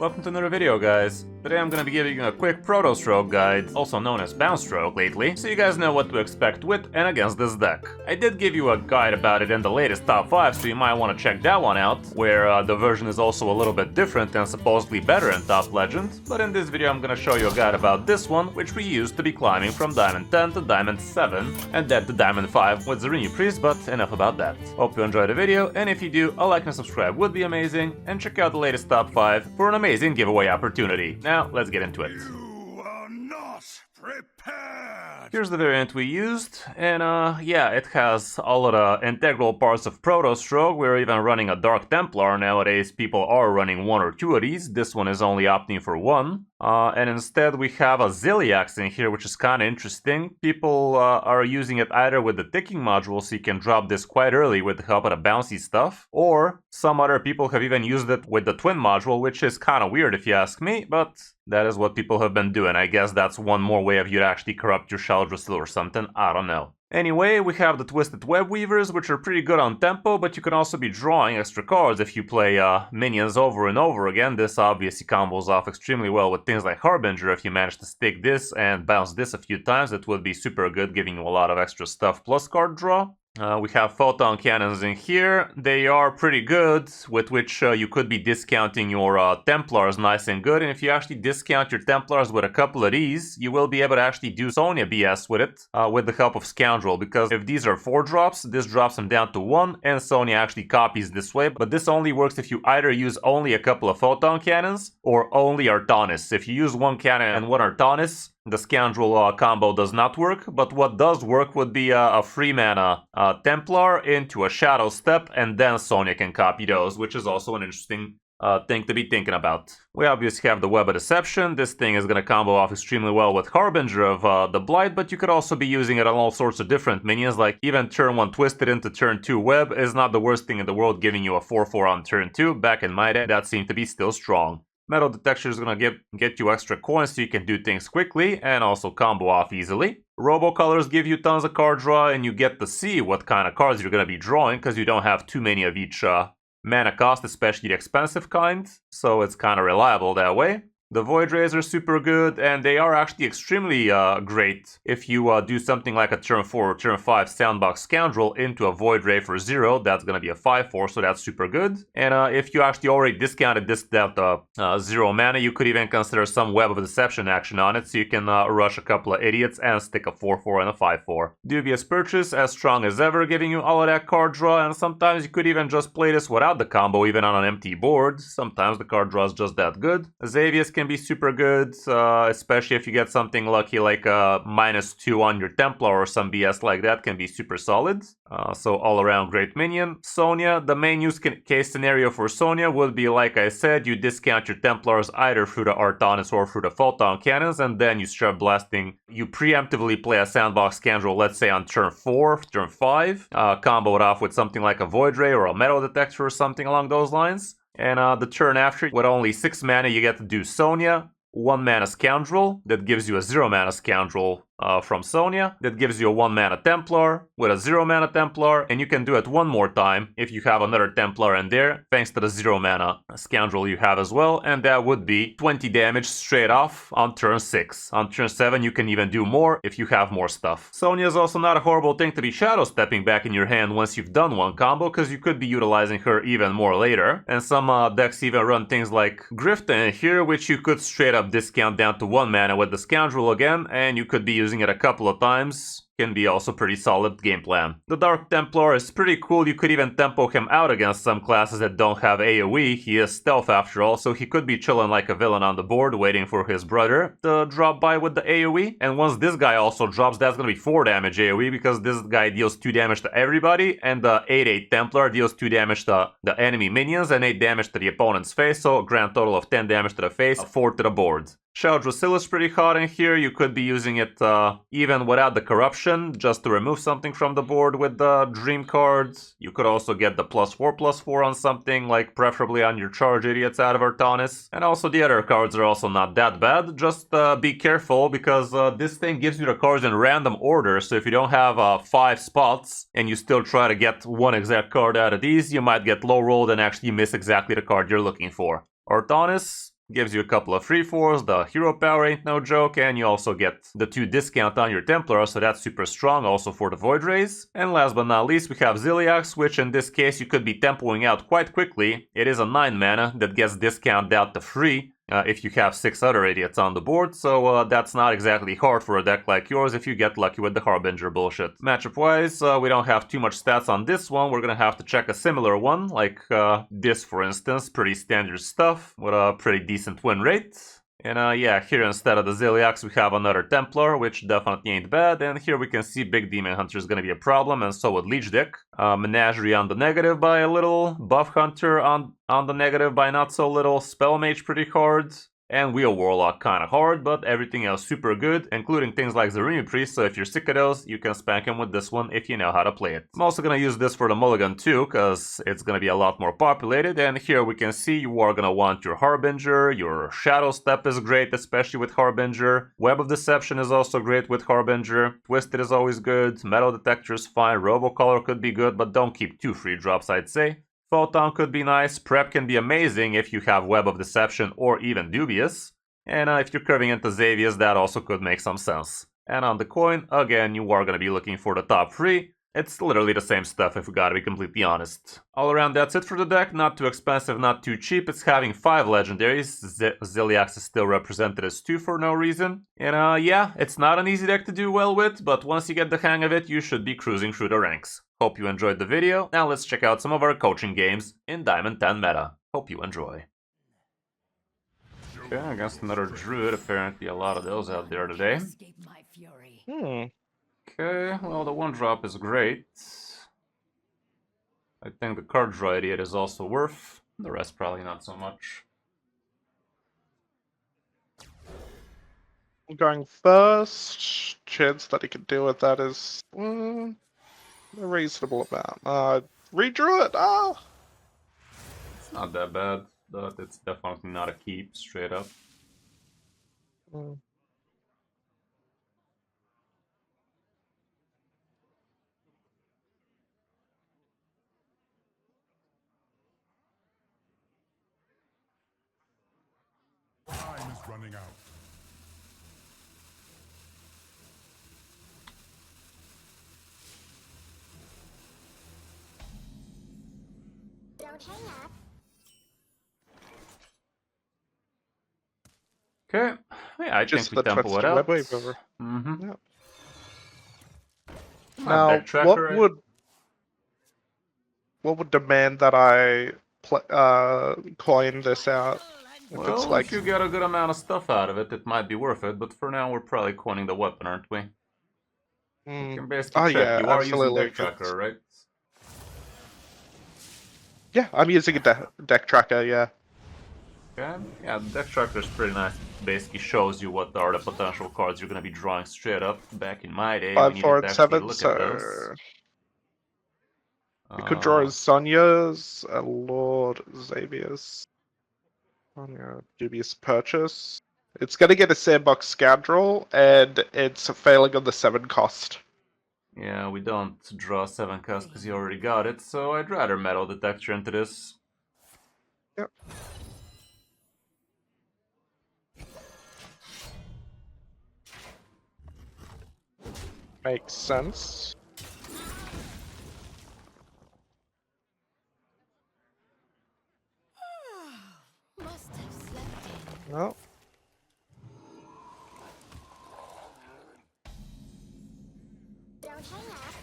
Welcome to another video, guys. Today I'm gonna be giving you a quick Protoss Rogue guide, also known as Bounce Rogue lately, so you guys know what to expect with and against this deck. I did give you a guide about it in the latest top 5, so you might want to check that one out, where the version is also a little bit different and supposedly better in Top Legend, but in this video I'm gonna show you a guide about this one, which we used to be climbing from Diamond 10 to Diamond 7, and then to Diamond 5 with Zerinu Priest, but enough about that. Hope you enjoyed the video, and if you do, a like and subscribe would be amazing, and check out the latest top 5 for an amazing giveaway opportunity. Now, let's get into it. You are not prepared! Here's the variant we used, and yeah, it has all of the integral parts of Protoss Rogue. We're even running a Dark Templar nowadays. People are running one or two of these. This one is only opting for one. And instead we have a Ziliax in here, which is kind of interesting. People are using it either with the ticking module, so you can drop this quite early with the help of the bouncy stuff, or some other people have even used it with the twin module, which is kind of weird if you ask me, but that is what people have been doing. I guess that's one more way of you to actually corrupt your Shaldra or something, I don't know. Anyway, we have the Twisted Web Weavers, which are pretty good on tempo, but you can also be drawing extra cards if you play minions over and over again. This obviously combos off extremely well with things like Harbinger. If you manage to stick this and bounce this a few times, it would be super good, giving you a lot of extra stuff plus card draw. We have photon cannons in here. They are pretty good, with which you could be discounting your Templars nice and good. And if you actually discount your Templars with a couple of these, you will be able to actually do Sonya BS with it, with the help of Scoundrel. Because if these are 4 drops, this drops them down to 1, and Sonya actually copies this way. But this only works if you either use only a couple of photon cannons, or only Artanis. If you use one cannon and one Artanis, the Scoundrel combo does not work, but what does work would be a free mana Templar into a Shadow Step, and then Sonya can copy those, which is also an interesting thing to be thinking about. We obviously have the Web of Deception. This thing is going to combo off extremely well with Harbinger of the Blight, but you could also be using it on all sorts of different minions, like even turn 1 Twisted into turn 2 Web is not the worst thing in the world, giving you a 4/4 on turn 2. Back in my day, that seemed to be still strong. Metal Detector is going to get you extra coins so you can do things quickly and also combo off easily. Robocolors give you tons of card draw, and you get to see what kind of cards you're going to be drawing because you don't have too many of each mana cost, especially the expensive kind, so it's kind of reliable that way. The Void Rays are super good, and they are actually extremely great if you do something like a turn 4 or turn 5 Soundbox Scoundrel into a Void Ray for 0. That's going to be a 5/4, so that's super good. And if you actually already discounted this down to 0 mana, you could even consider some Web of Deception action on it, so you can rush a couple of idiots and stick a 4/4 and a 5/4. Dubious Purchase, as strong as ever, giving you all of that card draw, and sometimes you could even just play this without the combo, even on an empty board. Sometimes the card draw is just that good. Xavius can be super good, especially if you get something lucky like a -2 on your Templar or some BS like that, can be super solid. So all around great minion. Sonya, the main use case scenario for Sonya would be, like I said, you discount your Templars either through the Artanis or through the Photon Cannons, and then you start blasting. You preemptively play a Sandbox Scoundrel, let's say on turn 4, turn 5, combo it off with something like a Void Ray or a Metal Detector or something along those lines. And the turn after, with only 6 mana, you get to do Sonya, 1 mana Scoundrel, that gives you a 0 mana Scoundrel from Sonya, that gives you a 1 mana Templar with a 0 mana Templar, and you can do it one more time if you have another Templar in there, thanks to the 0 mana Scoundrel you have as well, and that would be 20 damage straight off on turn 6. On turn 7 you can even do more if you have more stuff. Sonya is also not a horrible thing to be shadow stepping back in your hand once you've done one combo, because you could be utilizing her even more later, and some decks even run things like Grifta in here, which you could straight up discount down to 1 mana with the Scoundrel again, and you could be using it a couple of times. Can be also pretty solid game plan. The Dark Templar is pretty cool. You could even tempo him out against some classes that don't have AoE. He is stealth after all, so he could be chilling like a villain on the board waiting for his brother to drop by with the AoE. And once this guy also drops, that's gonna be 4 damage AoE, because this guy deals 2 damage to everybody, and the 8/8 Templar deals 2 damage to the enemy minions and 8 damage to the opponent's face, so a grand total of 10 damage to the face, 4 to the board. Shaldra is pretty hot in here. You could be using it even without the corruption, just to remove something from the board with the dream cards. You could also get the +4/+4 on something, like preferably on your charge idiots out of Artanis. And also the other cards are also not that bad. Just be careful, because this thing gives you the cards in random order, so if you don't have 5 spots and you still try to get one exact card out of these, you might get low rolled and actually miss exactly the card you're looking for. Artanis, Gives you a couple of free 4s, the hero power ain't no joke, and you also get the 2 discount on your Templar, so that's super strong also for the Void Rays. And last but not least we have Ziliax, which in this case you could be tempoing out quite quickly. It is a 9 mana that gets discounted out to free. If you have 6 other idiots on the board, so that's not exactly hard for a deck like yours if you get lucky with the Harbinger bullshit. Matchup wise, we don't have too much stats on this one. We're gonna have to check a similar one, like this for instance, pretty standard stuff with a pretty decent win rate. And yeah, here instead of the Ziliax we have another Templar, which definitely ain't bad, and here we can see Big Demon Hunter is gonna be a problem, and so would Leech Deck. Menagerie on the negative by a little, Buff Hunter on the negative by not so little, Spell Mage pretty hard, and Wheel Warlock kinda hard, but everything else super good, including things like Zarimi Priest, so if you're sick of those, you can spank him with this one if you know how to play it. I'm also gonna use this for the mulligan too, cause it's gonna be a lot more populated, and here we can see you are gonna want your Harbinger, your Shadow Step is great, especially with Harbinger, Web of Deception is also great with Harbinger, Twisted is always good, Metal Detector is fine, Robocolor could be good, but don't keep 2 free drops I'd say. Photon could be nice, Prep can be amazing if you have Web of Deception or even Dubious, and if you're curving into Xavius that also could make some sense. And on the coin, again, you are going to be looking for the top 3. It's literally the same stuff if we gotta be completely honest. All around that's it for the deck, not too expensive, not too cheap, it's having 5 legendaries, Ziliax is still represented as 2 for no reason. And yeah, it's not an easy deck to do well with, but once you get the hang of it, you should be cruising through the ranks. Hope you enjoyed the video, now let's check out some of our coaching games in Diamond 10 meta. Hope you enjoy. Okay, I guess another Druid, apparently a lot of those out there today. Okay, well the 1-drop is great. I think the card draw idiot is also worth, the rest probably not so much. Going first, chance that he can deal with that is a reasonable amount. Redraw it? It's not that bad, but it's definitely not a keep, straight up. Time is running out. Don't hang up. Okay, yeah, I Just think we the tempo it Twisted out. Web Wave over. Mm-hmm. Yep. Now, what would demand that I coin this out? Well, If it's like, if you get a good amount of stuff out of it, it might be worth it, but for now we're probably coining the weapon, aren't we? You can basically check. yeah, You are using absolutely. deck tracker, right? Yeah, I'm using a deck tracker, yeah. Okay, yeah, the deck tracker is pretty nice. It basically shows you what are the potential cards you're going to be drawing straight up. Back in my day, 5, we 4, needed to and actually 7, look so at those. we could draw as Sonya's, a Lord Xavius. Sonya, Dubious Purchase. It's gonna get a Sandbox Scoundrel, and it's failing on the 7 cost. Yeah, we don't draw 7 cost because you already got it, so I'd rather Metal Detector into this. Yep. Makes sense. Must have slept in. Well, Don't hang up.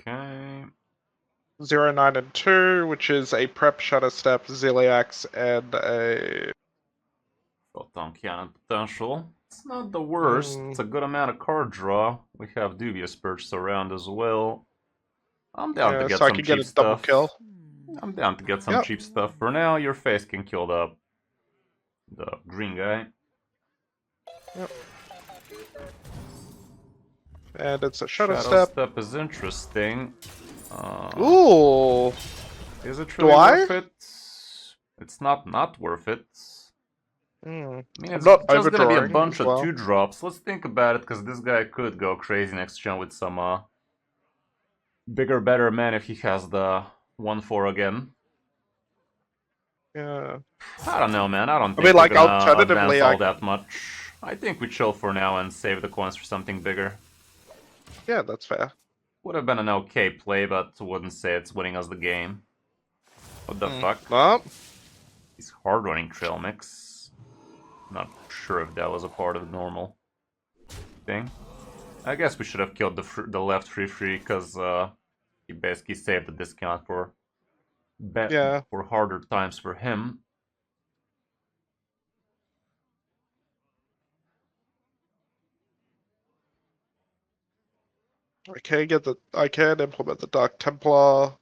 Okay. 0, 9, and 2, which is a Prep, Shadow Step, Ziliax, and a... Photon Cannon potential. It's not the worst. It's a good amount of card draw. We have Dubious Purchase around as well. I'm down to get so I some can cheap get a double stuff. kill. I'm down to get some cheap stuff. For now, your face can kill the green guy. Yep. And it's a Shadow Shadow Step. Step is interesting. Ooh! Is it really worth it? It's not worth it. I mean, it's not just gonna be a overdrawing bunch as of well. 2-drops. Let's think about it, because this guy could go crazy next turn with some bigger, better man if he has the 1/4 again. Yeah. I don't know, man. I don't think mean, like, we're gonna alternatively, advance all that much. I think we chill for now and save the coins for something bigger. Yeah, that's fair. Would have been an okay play, but wouldn't say it's winning us the game. What the fuck? Well, He's hard running trail mix. Not sure if that was a part of the normal thing. I guess we should have killed the left free because he basically saved the discount for yeah. for harder times for him. I can implement the Dark Templar.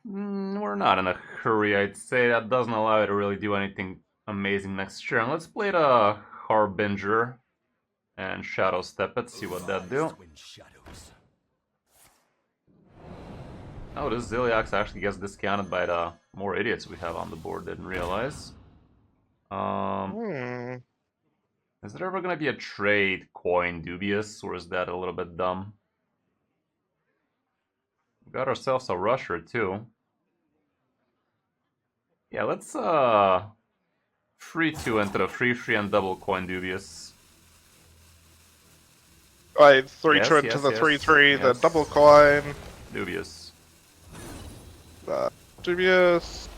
We're not in a hurry, I'd say. That doesn't allow you to really do anything amazing next turn. Let's play the Harbinger and Shadow Step it, see what that do. Oh, this Ziliax actually gets discounted by the more idiots we have on the board, didn't realize. Is there ever gonna be a trade coin dubious, or is that a little bit dumb? We got ourselves a rusher too. Yeah, let's 3-2 into the 3-3 and double coin dubious. Right, 3-2 Yes, into yes, the yes, 3-3, the yes. double coin. Dubious. Dubious.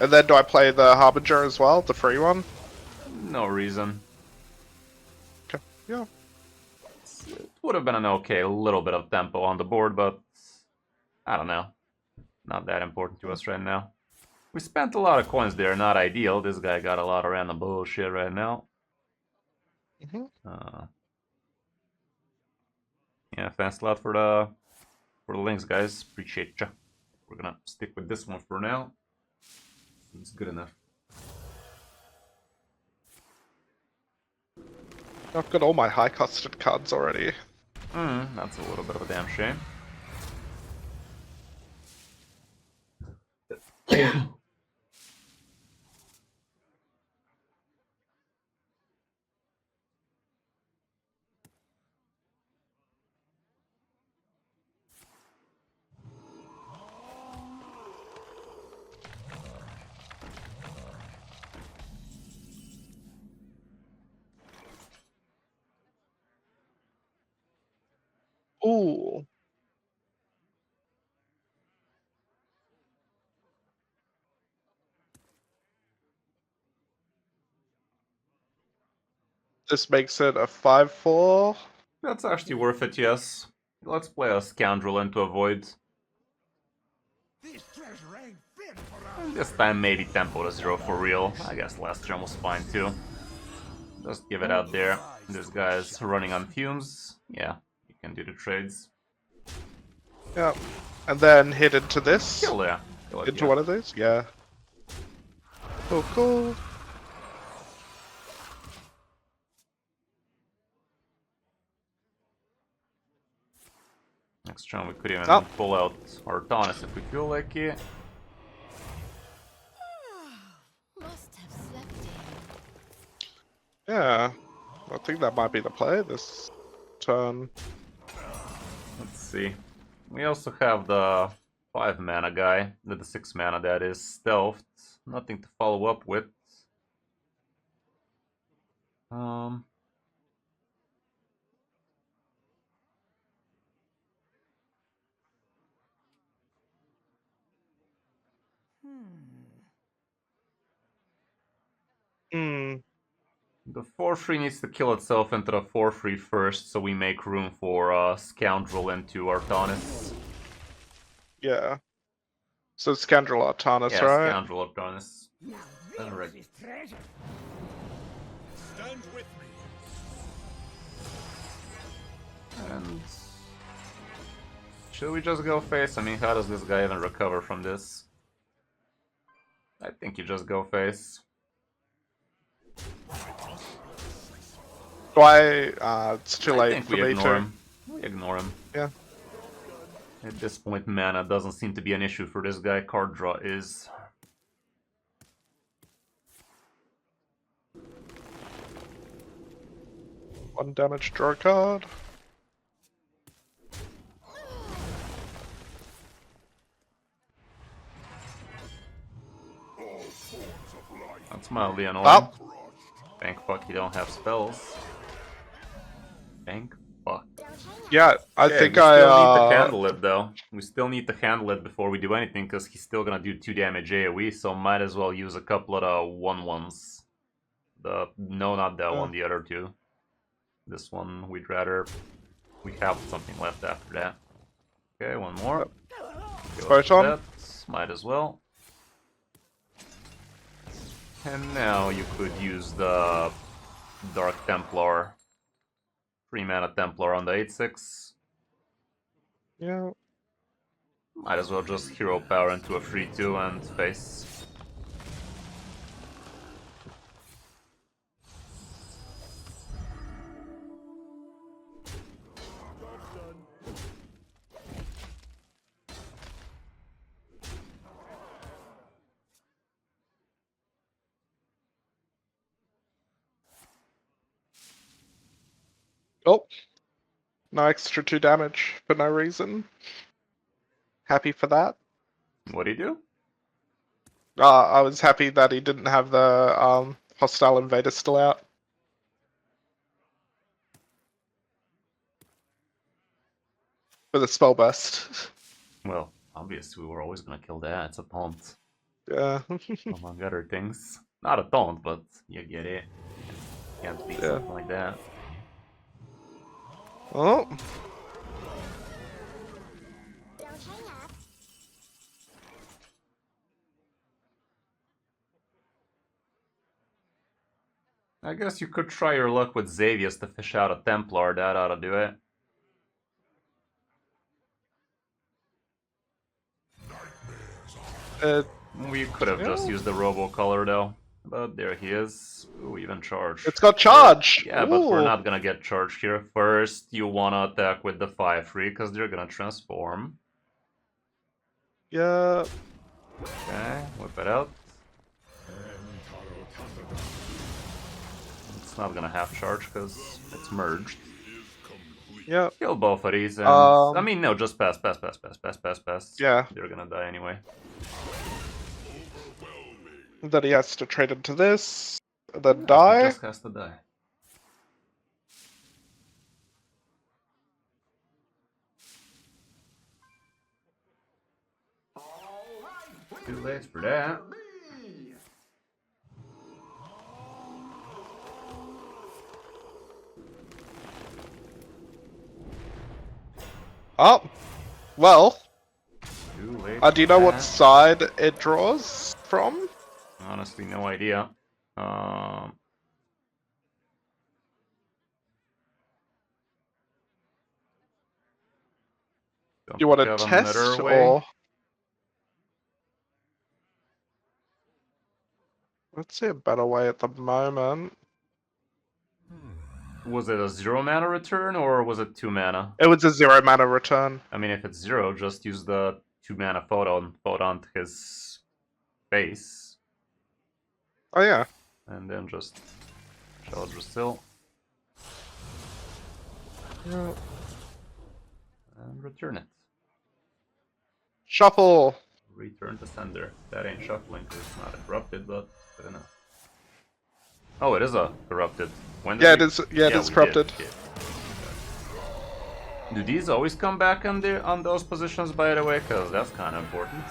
And then do I play the Harbinger as well, the free one? No reason. Okay, yeah. It would have been an okay little bit of tempo on the board, but I don't know. Not that important to us right now. We spent a lot of coins there, not ideal. This guy got a lot of random bullshit right now. Yeah, thanks a lot for the links, guys. Appreciate ya. We're gonna stick with this one for now. It's good enough. I've got all my high-costed cards already. That's a little bit of a damn shame. Ooh. This makes it a 5-4. That's actually worth it, yes. Let's play a Scoundrel into a Void. And this time maybe tempo to 0 for real. I guess last turn was fine too. Just give it out there. This guy's running on fumes. Yeah, you can do the trades. Yeah. And then hit into this. Kill there. Kill it, Into yeah. one of these? Yeah. Oh, cool. Next turn we could even Oh. pull out Artanis if we feel like it. Must have slept in. Yeah. I think that might be the play this turn. Let's see. We also have the 5 mana guy, the 6 mana that is stealthed. Nothing to follow up with. The 4-3 needs to kill itself into the 4-3 first, so we make room for Scoundrel into Artanis. Yeah. So Scoundrel Artanis, Yeah, right? Scoundrel Artanis. Alright. Stand with me. And should we just go face? I mean, how does this guy even recover from this? I think you just go face. Do I? It's too I late think for we me ignore to. him. We ignore him. Yeah. At this point, mana doesn't seem to be an issue for this guy. Card draw is. One damage, draw a card. That's mildly annoying. Up. Bank fuck, you don't have spells. Bank fuck. Yeah, I Okay, think we still need to I handle it though. We still need to handle it before we do anything, because he's still gonna do 2 damage AoE, so might as well use a couple of the 1/1s. No, not that one, the other two. This one, we'd rather... We have something left after that. Okay, one more. Go Photon. that. Might as well. And now you could use the Dark Templar. 3 mana Templar on the 8/6. Yeah. Might as well just hero power into a 3/2 and face. Oh. No extra 2 damage for no reason. Happy for that. What do you do? I was happy that he didn't have the hostile invader still out. For the spell burst. Well, obviously we were always gonna kill that. It's a taunt, Yeah. among other things. Not a taunt, but you get it. Can't beat something like that. Oh. I guess you could try your luck with Xavius to fish out a Templar. That ought to do it. We could have just used the Robo-Color though. But there he is. Ooh, even charge. It's got charge! Yeah, but we're Ooh. not gonna get charged here. First, you wanna attack with the 5/3 because they're gonna transform. Yeah. Okay, whip it out. It's not gonna have charge because it's merged. Yeah. Kill both of these and... I mean, no, just pass. Yeah. They're gonna die anyway. Then he has to trade into this. And then He die. just has to die. Too late for that. Oh. Well. Too late Do you know for what that. side it draws from? Honestly, no idea. Don't You want think to of another test way. or? Let's see a better way at the moment. Was it a 0 mana return or was it 2 mana? It was a 0 mana return. I mean, if it's 0, just use the 2 mana photon to his face, Oh yeah. and then just Charge still. Yeah. And return it. Shuffle. Return to sender. That ain't shuffling because it's not corrupted, but good enough. Oh, it is a corrupted. When did Yeah, we... it is. Yeah, it is we corrupted. did. Do these always come back on those positions, by the way? Because that's kind of important.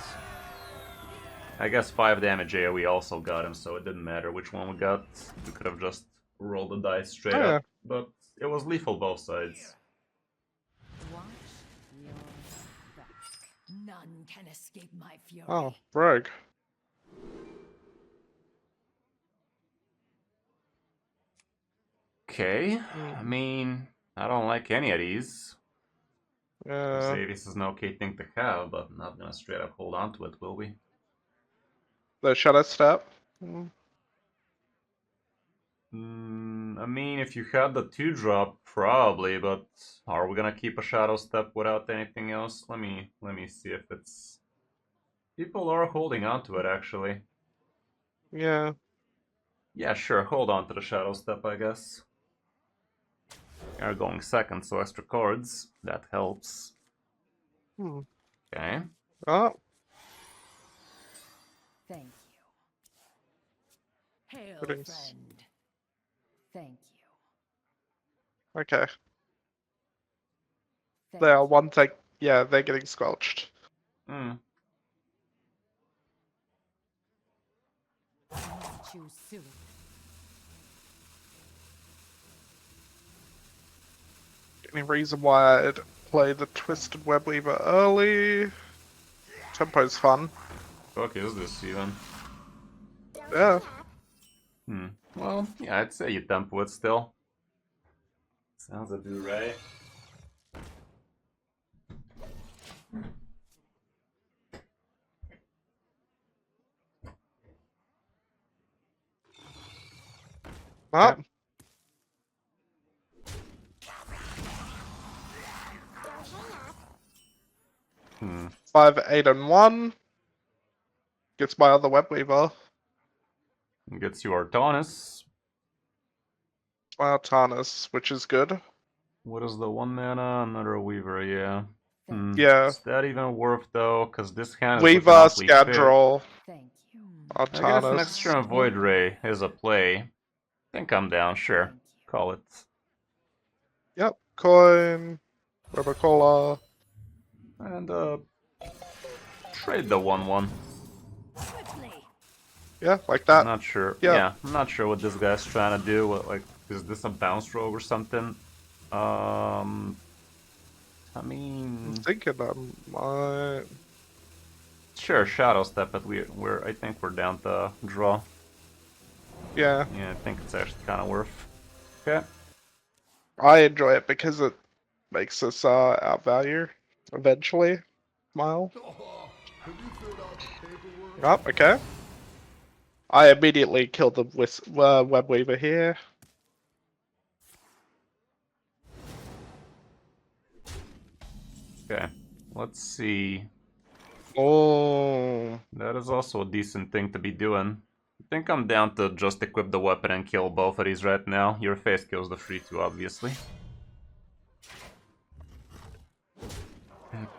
I guess 5 damage AoE also got him, so it didn't matter which one we got. We could have just rolled the dice straight Oh, up, but it was lethal both sides. Watch your back. None can escape my fury. Oh, Rogue. Okay, I mean, I don't like any of these. Yeah. Say this is an okay thing to have, but not gonna straight up hold on to it, will we? The Shadow Step. I mean, if you had the 2-drop, probably, but are we gonna keep a Shadow Step without anything else? Let me see if it's... People are holding on to it, actually. Yeah. Yeah, sure, hold on to the Shadow Step, I guess. Are going second, so extra cards. That helps. Okay. Oh. Thank you. Puddings. friend. Thank you. Okay. Thank They are you. one thing. Yeah, they're getting squelched. Hmm. I must choose soon. Any reason why I'd play the Twisted Webweaver early? Tempo's fun. Fuck is this even? Yeah. Well, yeah, I'd say you tempo it still. Sounds a do right. Oh, Okay. 5, 8, and 1. Gets my other Webweaver. Gets you Artanis. My Artanis, which is good. What is the 1 mana? Another Weaver, yeah. Thank Yeah. Is that even worth though? Because this hand is Weaver, looking awfully thick. Scadrol, Thank you. I guess an Artanis. extra Void Ray is a play. I think I'm down, sure. Thank you. Call it. Yep. Coin. Robocola. And trade the 1/1. Swiftly. Yeah, like I'm that. not sure. Yeah. Yeah, I'm not sure what this guy's trying to do. What, like, is this a bounce rogue or something? I mean, I'm thinking I might. sure, Shadow Step, but I think we're down to draw. Yeah. Yeah, I think it's actually kind of worth. Okay. I enjoy it because it makes us outvalue eventually. Smile. Oh, okay. I immediately killed the Webweaver here. Okay. Let's see. Oh. That is also a decent thing to be doing. I think I'm down to just equip the weapon and kill both of these right now. Your face kills the free two, obviously.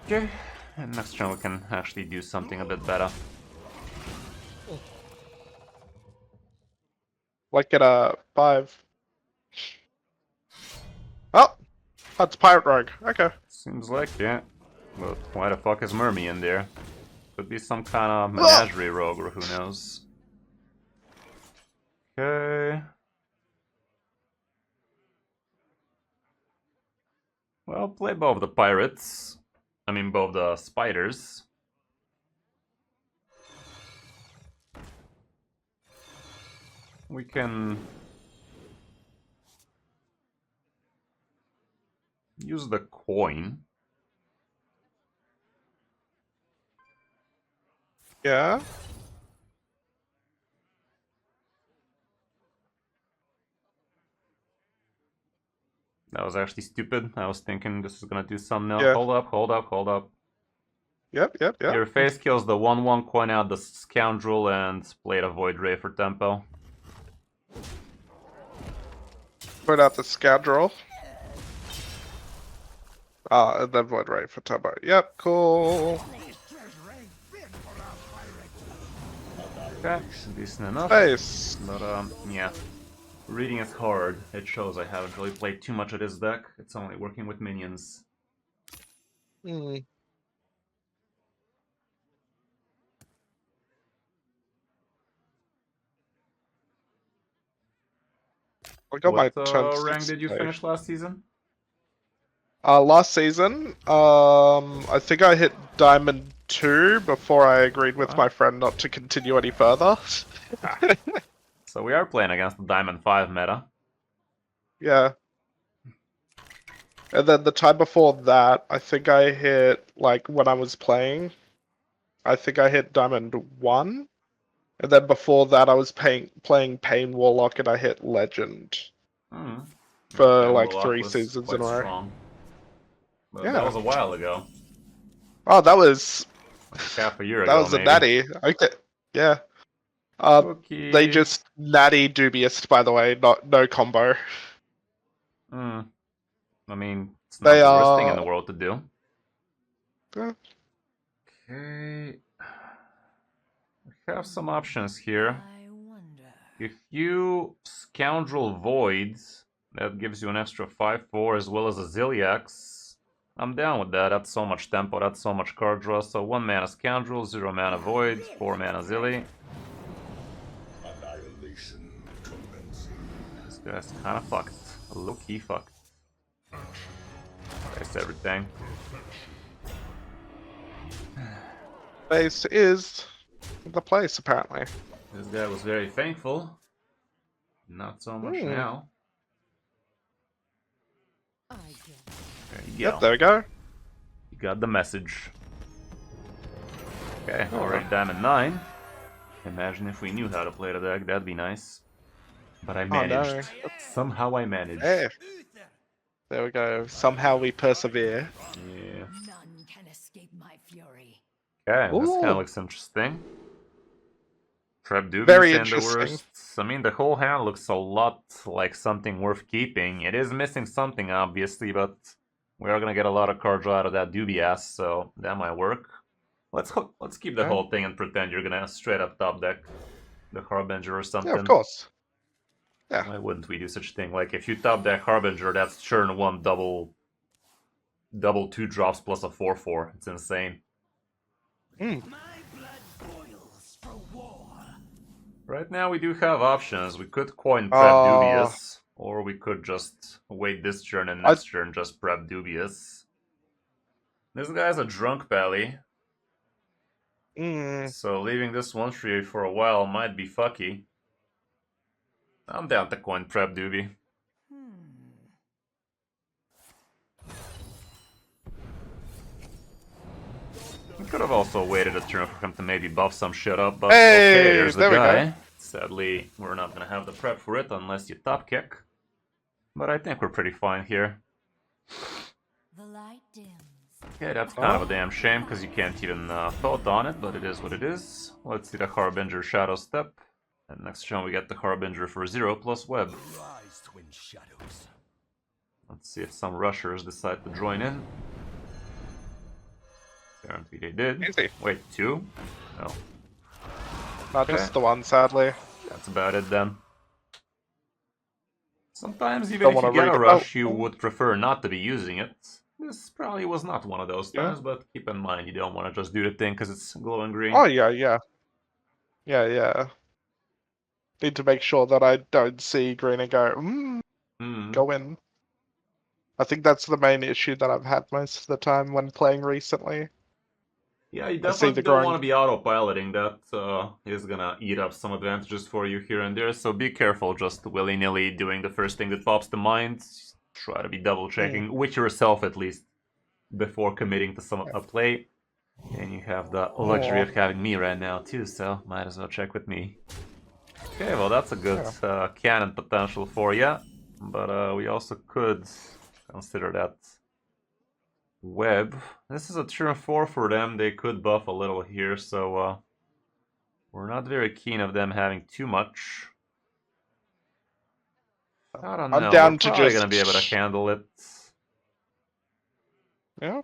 Okay. And next turn we can actually do something a bit better. Like at a 5. Oh! That's Pirate Rogue. Okay. Seems like, yeah. But why the fuck is Mermy in there? Could be some kind of menagerie rogue or who knows. Okay. Well, play both the pirates. I mean, both the spiders. We can use the coin. Yeah. That was actually stupid. I was thinking this is gonna do something else. Yeah. Hold up, hold up, hold up. Yep, yep, yep. Your face kills the 1/1 coin out the scoundrel and played a void ray for tempo. Put out the Scoundrel. And then Void Ray for Turbo. Yep, cool. Okay, decent enough. Nice. But yeah. Reading is hard. It shows I haven't really played too much of this deck. It's only working with minions. Hmm. I got my What turn rank 6 did you today. finish last season? Last season, I think I hit Diamond 2 before I agreed with my friend not to continue any further. So we are playing against the Diamond 5 meta. Yeah. And then the time before that, I think I hit, like, when I was playing, I think I hit Diamond 1. And then before that, I was playing Pain Warlock and I hit Legend. For, like, Warlock 3 was seasons quite in a row. strong. But Yeah. that was a while ago. Oh, that was... Like half a year That ago, was a maybe. natty. Okay. Yeah. Okay. They just natty dubious, by the way, no combo. I mean, it's not They the worst thing in are. the world to do. Yeah. Okay. We have some options here. I wonder. If you Scoundrel Voids, that gives you an extra 5/4 as well as a Zilliax. I'm down with that. That's so much tempo, that's so much card draw. So 1 mana Scoundrel, 0 mana Void, 4 mana Zilly. Annihilation commencing. This guy's kinda fucked. Low-key fucked. That's everything. Base is the place, apparently. This guy was very thankful. Not so much now. I get There you go. Yep, there we go. You got the message. Okay, already Diamond 9. Imagine if we knew how to play the deck, that'd be nice. But I managed. No. Somehow I managed. Hey. There we go. Somehow we persevere. Yeah. none can escape my fury. Okay, this kind Ooh. of looks interesting. Trap Dubious Very and the interesting. worst. I mean, the whole hand looks a lot like something worth keeping. It is missing something, obviously, but we are gonna get a lot of card draw out of that Dubious, so that might work. Let's keep the Okay. whole thing and pretend you're gonna straight up top deck the Harbinger or something. Yeah, of course. Yeah. Why wouldn't we do such a thing? Like, if you top deck Harbinger, that's turn 1 double 2 drops plus a 4/4. It's insane. Right now we do have options. We could coin Prep Dubious, or we could just wait this turn and next turn just Prep Dubious. This guy's a drunk belly, so leaving this one free for a while might be fucky. I'm down to coin Prep Dubi. We could have also waited a turn for him to maybe buff some shit up, but Hey, okay, there's the there we guy. go. Sadly, we're not gonna have the prep for it unless you top kick. But I think we're pretty fine here. The light dims. Okay, that's kind of a damn shame, because you can't even vote on it, but it is what it is. Let's see the Harbinger Shadow Step. And next turn we get the Harbinger for 0 plus Web. Rise, twin shadows. Let's see if some rushers decide to join in. Apparently they did. Easy. Wait, 2? No. Not Okay. just the one, sadly. That's about it then. Sometimes even Don't if you wanna get a read rush, about you them. would prefer not to be using it. This probably was not one of those Yeah. times, but keep in mind you don't want to just do the thing because it's glowing green. Oh, yeah, yeah. Yeah. Need to make sure that I don't see green and go, go in. I think that's the main issue that I've had most of the time when playing recently. Yeah, you I see the definitely don't growing- want to be autopiloting. That is gonna eat up some advantages for you here and there, so be careful just willy-nilly doing the first thing that pops to mind. Try to be double-checking, with yourself at least, before committing to a play. And you have the luxury of having me right now too, so might as well check with me. Okay, well that's a good cannon potential for you, but we also could consider that Web. This is a turn 4 for them. They could buff a little here, so we're not very keen of them having too much. I don't know. I'm down we're to probably just gonna be able to handle it. Yeah.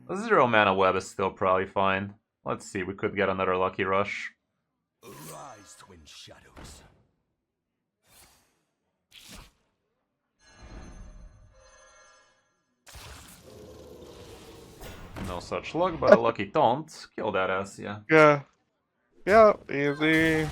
A 0 mana Web is still probably fine. Let's see, we could get another Lucky Rush. Rise, twin shadows. No such luck, but a lucky taunt. Kill that ass, yeah. Yeah, easy.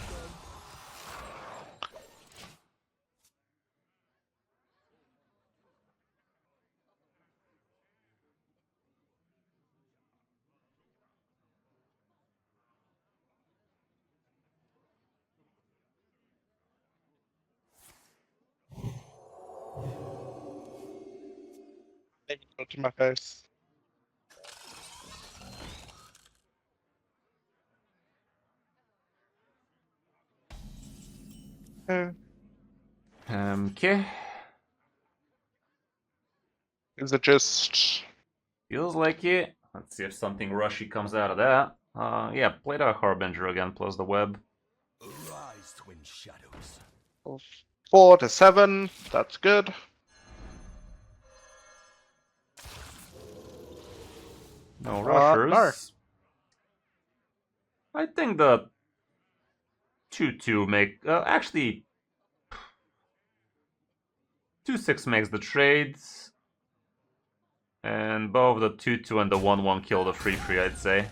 Go to my face. Okay. Is it just... Feels like it. Let's see if something rushy comes out of that. Yeah, play the Harbinger again plus the Web. Rise, twin shadows. 4 to 7, that's good. No rushers. No. I think the 2-2 make... actually... 2-6 makes the trades. And both the 2-2 and the 1-1 kill the 3-3, I'd say.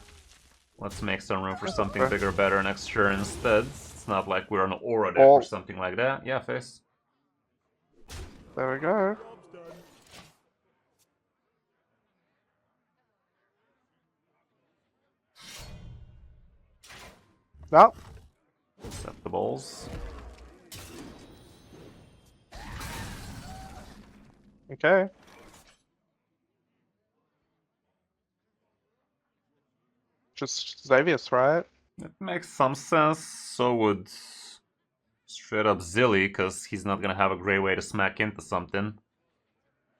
Let's make some room for something bigger, better next turn instead. It's not like we're an aura deck or something like that. Yeah, face. There we go. No. Set the balls. Okay. Just Xavius, right? It makes some sense. So would straight up Zilly, because he's not gonna have a great way to smack into something.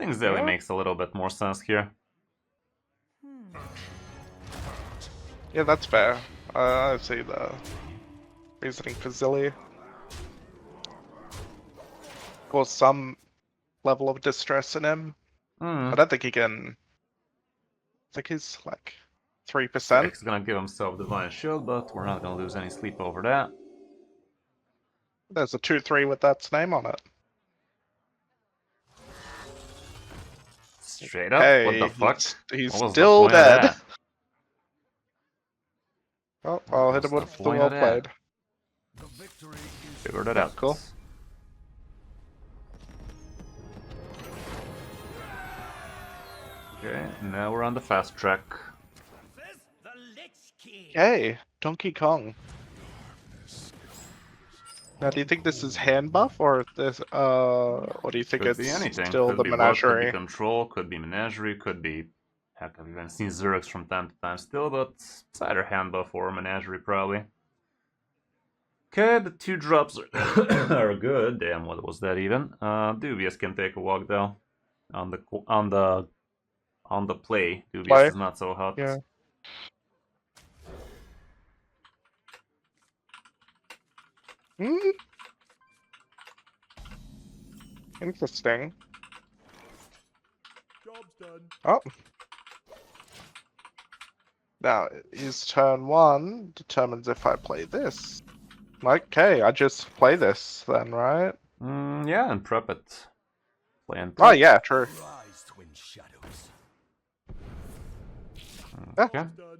I think Zilly makes a little bit more sense here. Yeah, that's fair. I see the reasoning for Zilly. Cause some level of distress in him. I don't think he can. I think he's like 3%. He's gonna give himself Divine Shield, but we're not gonna lose any sleep over that. There's a 2-3 with that name on it. Straight up, Hey, what the fuck? He's What was the still point of dead. that? Oh, I'll hit him with the well played. The victory is Figured it out. Cool. Okay, now we're on the fast track. Hey, Donkey Kong. Now, do you think this is hand buff or this? Or do you think Could it's be anything. still Could the be luck, could be menagerie? control, could be menagerie, could be... Heck, I've even seen Zerix from time to time still, but it's either hand buff or menagerie probably. Okay, the 2 drops are good. Damn, what was that even? Dubious can take a walk though. On the play, Dubious is not so hot. Yeah. Hmm. Interesting. job's done. Oh. Now, his turn 1 determines if I play this. Okay, I just play this then, right? Yeah, and prep it. Play and Oh, prep. yeah, true. Rise, twin shadows. Okay. Done.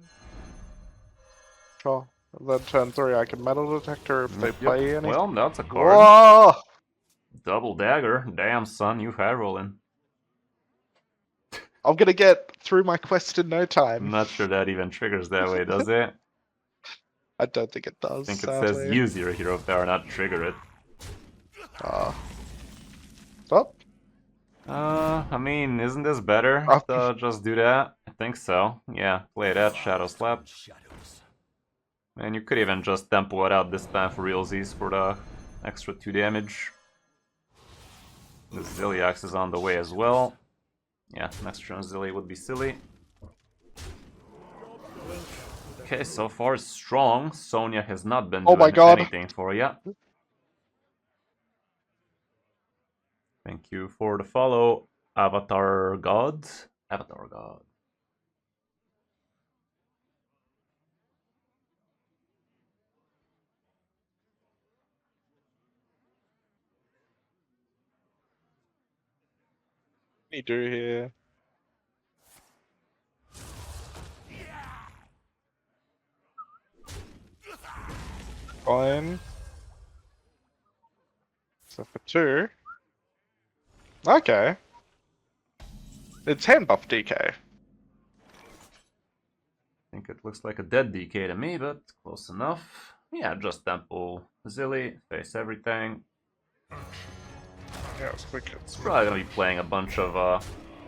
Sure. Then turn 3, I can metal detector if they play any. Well, that's a card. Whoa! Double dagger. Damn, son, you've had rolling. I'm gonna get through my quest in no I'm time. not sure that even triggers that way, does it? I don't think it does. I think it sadly. says use your hero power, not trigger it. Stop. I mean, isn't this better to just do that? I think so. Yeah, play that, Shadow Slap. Shadows. And you could even just tempo it out this time for realsies for the extra 2 damage. The Zilliax is on the way as well. Yeah, next turn Zilly would be silly. Okay, so far strong. Sonya has not been Oh my doing God. anything for you. Thank you for the follow, Avatar God. Avatar God. What do you do here? Fine. So for 2. Okay. It's hand buff DK. I think it looks like a dead DK to me, but close enough. Yeah, just tempo Zilly, face everything. Yeah, it's quick. It's probably gonna be playing a bunch of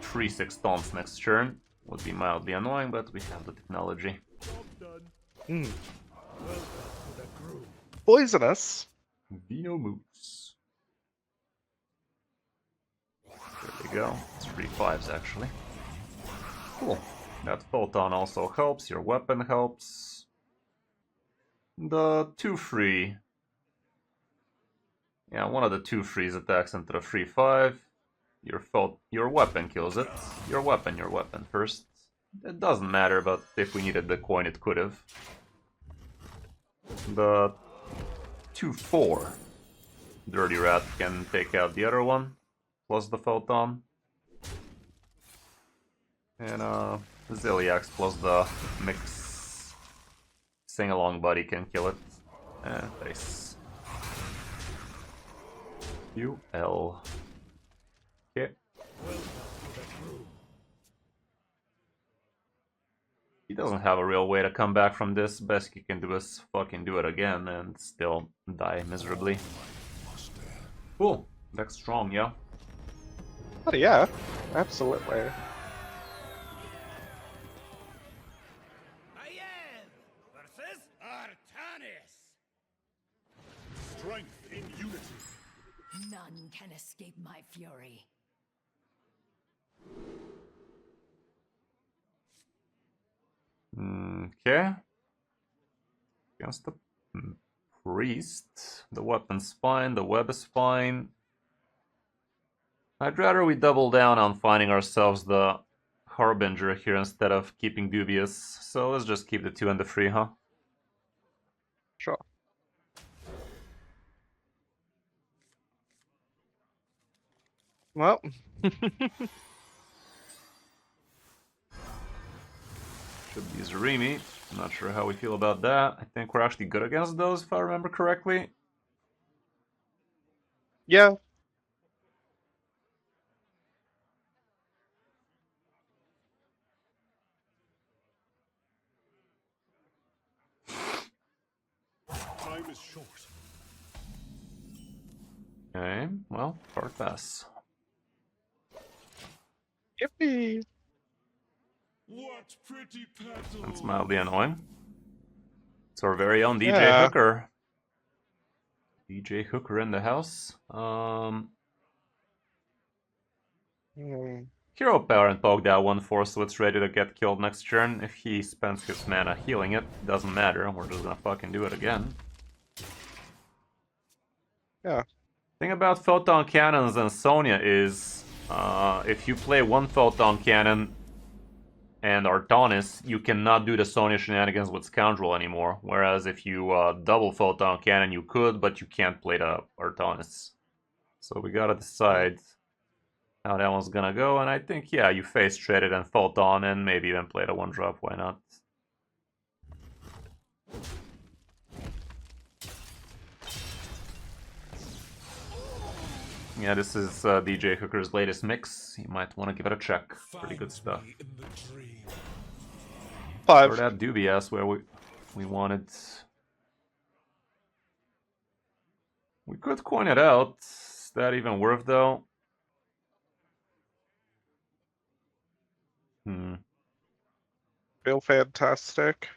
3/6 taunts next turn. Would be mildly annoying, but we have the technology. Job's done. Hmm. Welcome to the crew. Poisonous. Vino Moose. There we go. It's 3/5s actually. Cool. That photon also helps, your weapon helps. The 2/3. Yeah, one of the 2/3s attacks into the 3/5. Your weapon kills it. Your weapon first. It doesn't matter, but if we needed the coin, it could have. The 2/4. Dirty Rat can take out the other one, plus the Photon. And Ziliax plus the mix sing-along buddy can kill it. And face. UL. Okay. He doesn't have a real way to come back from this. Best he can do is fucking do it again and still die miserably. Cool. That's strong, yeah? Oh yeah, absolutely. Ayen versus Artanis. Strength in unity. None can escape my fury. Okay. Against the priest. The weapon's fine, the web is fine. I'd rather we double down on finding ourselves the Harbinger here instead of keeping dubious. So let's just keep the 2 and the 3, huh? Sure. Well. Should be Zarimi. I'm not sure how we feel about that. I think we're actually good against those, if I remember correctly. Yeah. Time is short. Okay, well, hard pass. Yippee. What pretty petals. That's mildly annoying. It's our very own DJ Yeah. Hooker. DJ Hooker in the house. Hero Power and poke that 1/4 so it's ready to get killed next turn. If he spends his mana healing it, doesn't matter. We're just gonna fucking do it again. Yeah. Thing about Photon Cannons and Sonya is, if you play one Photon Cannon and Artanis, you cannot do the Sonya shenanigans with Scoundrel anymore. Whereas if you double Photon Cannon, you could, but you can't play the Artanis. So we gotta decide how that one's gonna go, and I think, yeah, you face trade it and Photon and maybe even play the 1-drop, why not? Yeah, this is DJ Hooker's latest mix. You might want to give it a check. Pretty good stuff. Or 5. that Dubious where we wanted... We could coin it out. Is that even worth, though? Feel fantastic.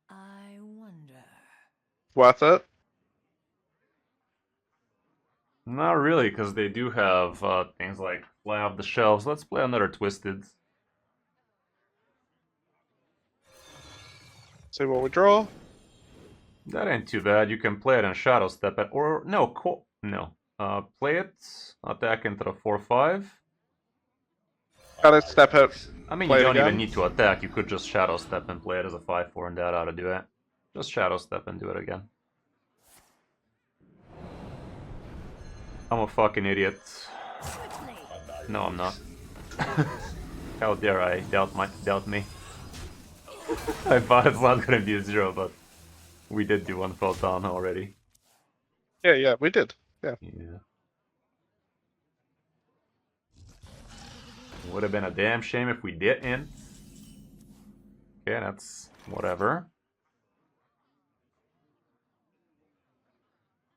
I wonder. Worth it. Not really, because they do have things like Fly Off the Shelves. Let's play another Twisted. See what we draw. That ain't too bad. You can play it and Shadow Step it, or no, play it, attack into the 4/5. Gotta step it. I mean, Play you it don't even again. need to attack. You could just Shadow Step and play it as a 5/4, and that ought to do it. Just Shadow Step and do it again. I'm a fucking idiot. Quickly. No, I'm not. How dare I doubt me? I thought it's not gonna be a 0, but we did do one Photon already. Yeah, we did. Yeah. Yeah. Would have been a damn shame if we didn't. Okay, that's whatever.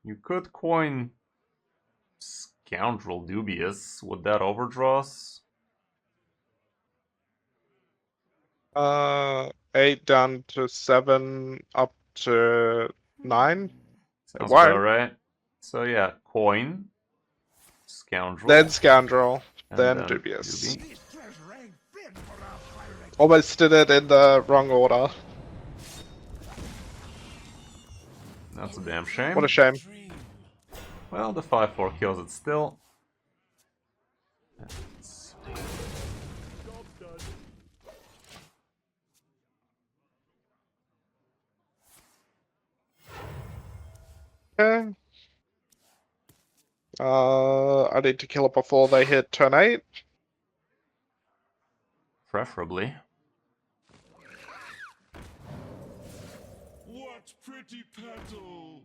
You could coin Scoundrel Dubious. Would that overdraw us? 8 down to 7, up to 9. Sounds Why? about right. So yeah, coin, Scoundrel, Then Scoundrel, and then Dubious. Doobie. Almost did it in the wrong order. That's a damn shame. What a shame. Well, the 5/4 kills it still. Okay. I need to kill it before they hit turn 8. Preferably. What pretty petals!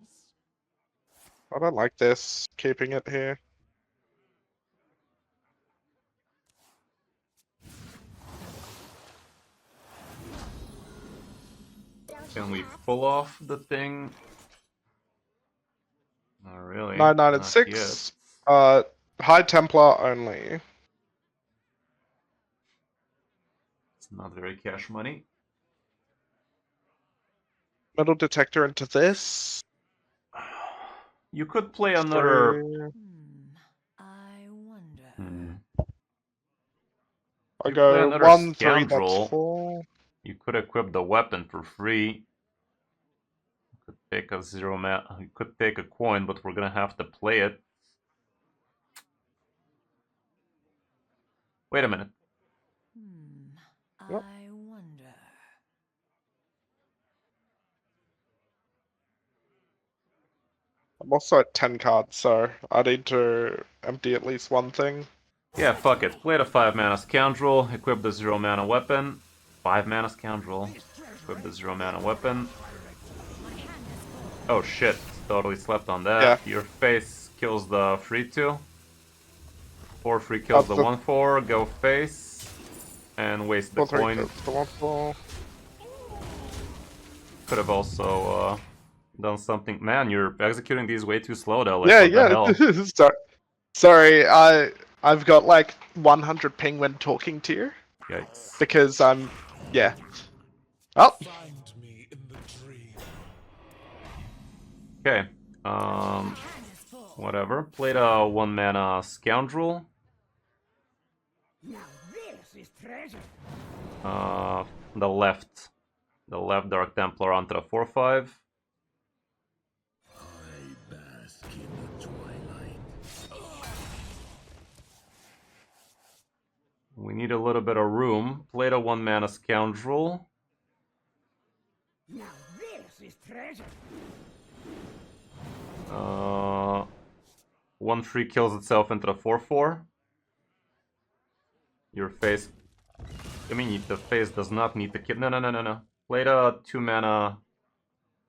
I don't like this, keeping it here. Can we pull off the thing? Not really. 9, and Not 6. yet. High Templar only. It's not very cash money. Metal detector into this. You could play another. 3. I wonder. Hmm. I You play go another 1, 3, scoundrel. that's 4. You could equip the weapon for free. You could take a 0 mana. You could take a coin, but we're gonna have to play it. Wait a minute. Yep. I wonder. I'm also at 10 cards, so I need to empty at least one thing. Yeah, fuck it. Play the 5 mana scoundrel. Equip the 0 mana weapon. 5 mana scoundrel. Equip the 0 mana weapon. Oh shit. Totally slept on that. Yeah. Your face kills the free 2. 4 free kills the the- 1/4. Go face. And waste the 4, 3, coin. the 1, 4. Could have also done something. Man, you're executing these way too slow though. Like, Yeah, what the hell? Sorry, I've got like 100 ping when talking to you. Yikes. Because I'm... Yeah. Oh! Find me in the dream. Okay. Whatever. Played a 1 mana scoundrel. Now this is treasure. The left Dark Templar onto the 4/5. I bask in the twilight. We need a little bit of room. Played a 1 mana scoundrel. Now this is treasure. 1 free kills itself into the 4/4. Your face. I mean, the face does not need to kill. No. Played a 2 mana.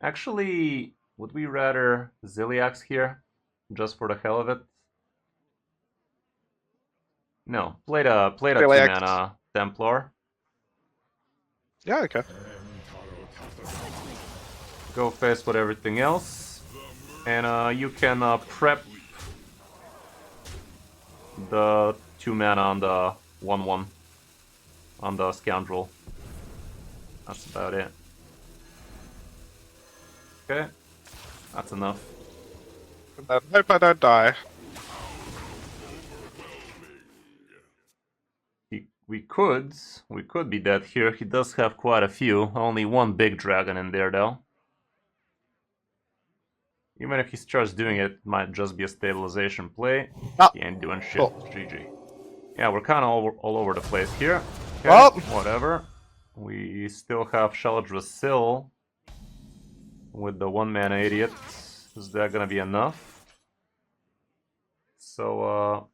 Actually, would we rather Ziliax here? Just for the hell of it? No. Played a 2 Ziliax. mana Templar. Yeah, okay. Go face with everything else. And you can prep the 2 mana on the 1/1 on the scoundrel. That's about it. Okay, that's enough. And then hope I don't die. We could be dead here. He does have quite a few. Only 1 big dragon in there though. Even if he starts doing it, it might just be a stabilization play. Ah. He ain't doing shit. Cool. GG. Yeah, we're kind of all over the place here. Okay, Well. whatever. We still have Sheldra Sill with the 1 mana idiot. Is that gonna be enough? So,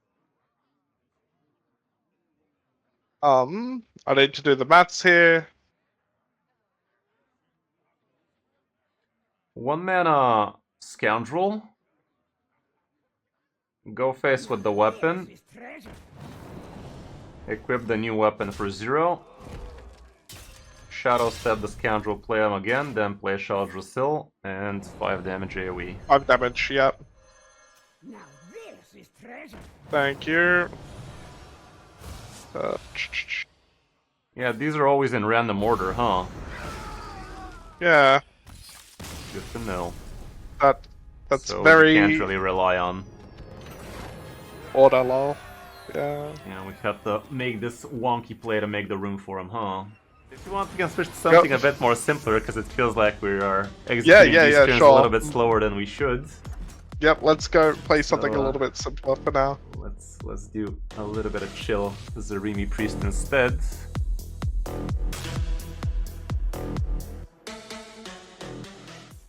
I need to do the maths here. 1 mana scoundrel. Go face with the weapon. This is treasure. Equip the new weapon for 0. Shadow step the scoundrel, play him again, then play Sheldra Sill, and 5 damage AoE. 5 damage, yep. Now this is treasure. Thank you. Yeah, these are always in random order, huh? Yeah, Good to know. that's So very you can't really rely on. order lol. Yeah. Yeah, we have to make this wonky play to make the room for him, huh? If you want, we can switch to something a bit more simpler, because it feels like we are executing these turns sure. a little bit slower than we should. Yep, let's go play something So, a little bit simpler for now. Let's do a little bit of chill Zarimi Priest instead.